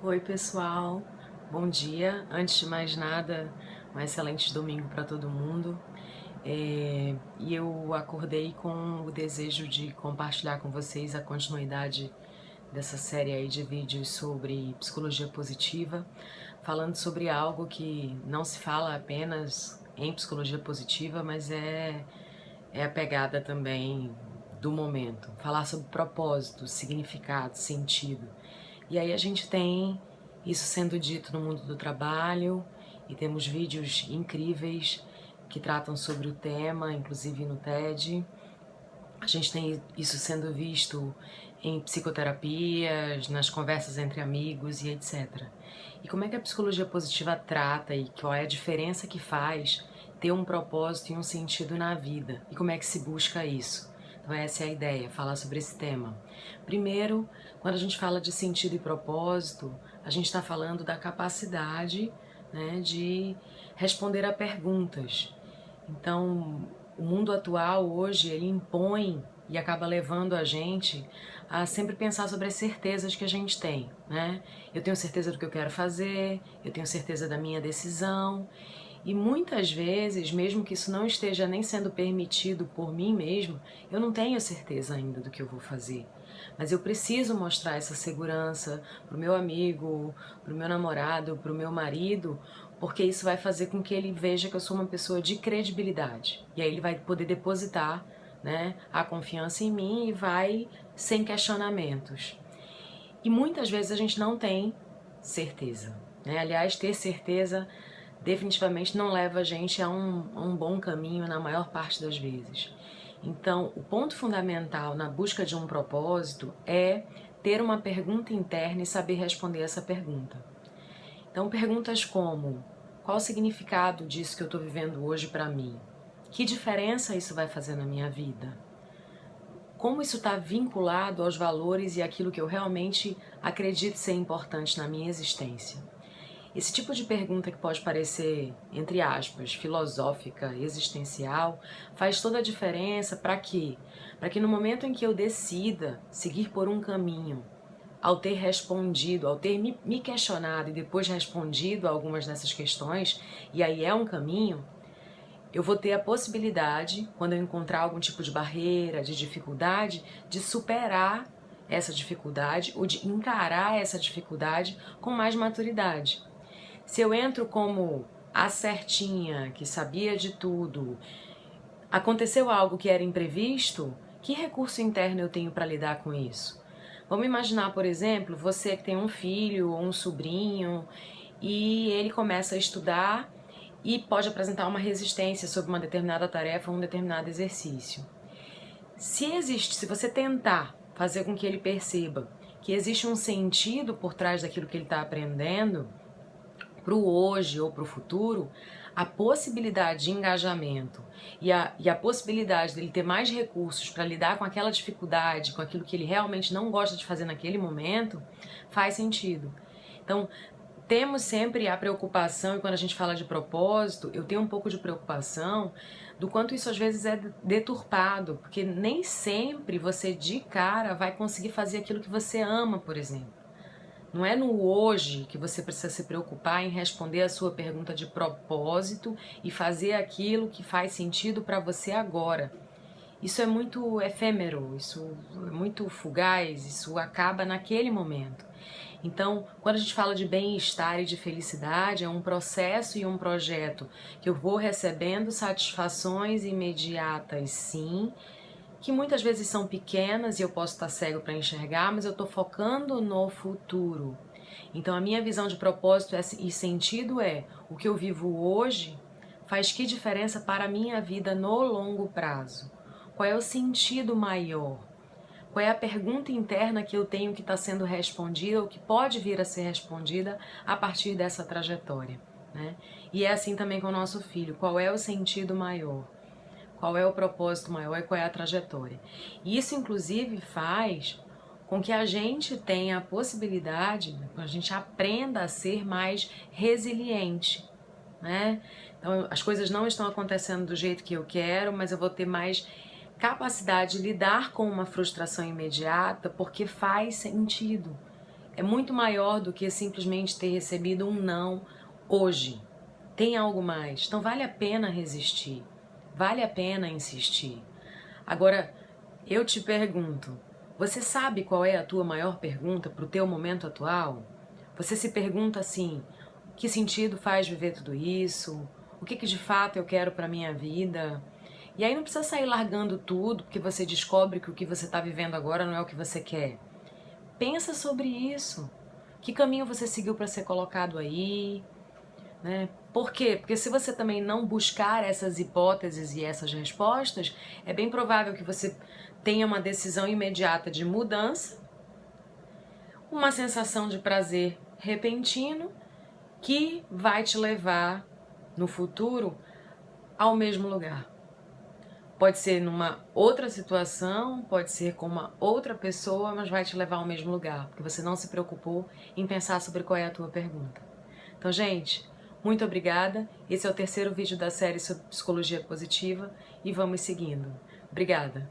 Oi, pessoal. Bom dia. Antes de mais nada, um excelente domingo para todo mundo. E eu acordei com o desejo de compartilhar com vocês a continuidade dessa série aí de vídeos sobre psicologia positiva, falando sobre algo que não se fala apenas em psicologia positiva, mas é a pegada também do momento. Falar sobre propósito, significado, sentido. E aí a gente tem isso sendo dito no mundo do trabalho e temos vídeos incríveis que tratam sobre o tema, inclusive no TED. A gente tem isso sendo visto em psicoterapias, nas conversas entre amigos e etc. E como é que a psicologia positiva trata e qual é a diferença que faz ter um propósito e um sentido na vida? E como é que se busca isso? Então essa é a ideia, falar sobre esse tema. Primeiro, quando a gente fala de sentido e propósito, a gente está falando da capacidade, né, de responder a perguntas. Então, o mundo atual hoje, ele impõe e acaba levando a gente a sempre pensar sobre as certezas que a gente tem, né? Eu tenho certeza do que eu quero fazer, eu tenho certeza da minha decisão, e muitas vezes, mesmo que isso não esteja nem sendo permitido por mim mesmo, eu não tenho certeza ainda do que eu vou fazer. Mas eu preciso mostrar essa segurança pro meu amigo, pro meu namorado, pro meu marido, porque isso vai fazer com que ele veja que eu sou uma pessoa de credibilidade. E aí ele vai poder depositar, né, a confiança em mim e vai sem questionamentos. E muitas vezes a gente não tem certeza, né? Aliás, ter certeza definitivamente não leva a gente a um bom caminho na maior parte das vezes. Então, o ponto fundamental na busca de um propósito é ter uma pergunta interna e saber responder essa pergunta. Então, perguntas como: qual o significado disso que eu estou vivendo hoje para mim? Que diferença isso vai fazer na minha vida? Como isso está vinculado aos valores e aquilo que eu realmente acredito ser importante na minha existência? Esse tipo de pergunta que pode parecer, entre aspas, filosófica, existencial, faz toda a diferença para quê? Para que no momento em que eu decida seguir por um caminho, ao ter respondido, ao ter me questionado e depois respondido a algumas dessas questões, e aí é um caminho, eu vou ter a possibilidade, quando eu encontrar algum tipo de barreira, de dificuldade, de superar essa dificuldade ou de encarar essa dificuldade com mais maturidade. Se eu entro como a certinha, que sabia de tudo, aconteceu algo que era imprevisto, que recurso interno eu tenho para lidar com isso? Vamos imaginar, por exemplo, você que tem um filho ou um sobrinho e ele começa a estudar e pode apresentar uma resistência sobre uma determinada tarefa ou um determinado exercício. Se você tentar fazer com que ele perceba que existe um sentido por trás daquilo que ele está aprendendo, para o hoje ou para o futuro, a possibilidade de engajamento e a possibilidade dele ter mais recursos para lidar com aquela dificuldade, com aquilo que ele realmente não gosta de fazer naquele momento, faz sentido. Então, temos sempre a preocupação, e quando a gente fala de propósito, eu tenho um pouco de preocupação do quanto isso às vezes é deturpado, porque nem sempre você de cara vai conseguir fazer aquilo que você ama, por exemplo. Não é no hoje que você precisa se preocupar em responder a sua pergunta de propósito e fazer aquilo que faz sentido para você agora. Isso é muito efêmero, isso é muito fugaz, isso acaba naquele momento. Então, quando a gente fala de bem-estar e de felicidade, é um processo e um projeto que eu vou recebendo satisfações imediatas, sim, que muitas vezes são pequenas e eu posso estar cego para enxergar, mas eu estou focando no futuro. Então a minha visão de propósito e sentido é: o que eu vivo hoje faz que diferença para a minha vida no longo prazo? Qual é o sentido maior? Qual é a pergunta interna que eu tenho que está sendo respondida ou que pode vir a ser respondida a partir dessa trajetória, né? E é assim também com o nosso filho. Qual é o sentido maior? Qual é o propósito maior e qual é a trajetória? E isso, inclusive, faz com que a gente tenha a possibilidade, a gente aprenda a ser mais resiliente, né? Então, as coisas não estão acontecendo do jeito que eu quero, mas eu vou ter mais capacidade de lidar com uma frustração imediata porque faz sentido. é muito maior do que simplesmente ter recebido um não hoje. Tem algo mais. Então vale a pena resistir. Vale a pena insistir. Agora, eu te pergunto, você sabe qual é a tua maior pergunta para o teu momento atual? Você se pergunta assim, que sentido faz viver tudo isso? O que de fato eu quero para minha vida? E aí não precisa sair largando tudo, porque você descobre que o que você está vivendo agora não é o que você quer. Pensa sobre isso. Que caminho você seguiu para ser colocado aí? Né? Por quê? Porque se você também não buscar essas hipóteses e essas respostas, é bem provável que você tenha uma decisão imediata de mudança, uma sensação de prazer repentino que vai te levar no futuro ao mesmo lugar. Pode ser numa outra situação, pode ser com uma outra pessoa, mas vai te levar ao mesmo lugar, porque você não se preocupou em pensar sobre qual é a tua pergunta. Então, gente, muito obrigada. Esse é o terceiro vídeo da série sobre psicologia positiva e vamos seguindo. Obrigada.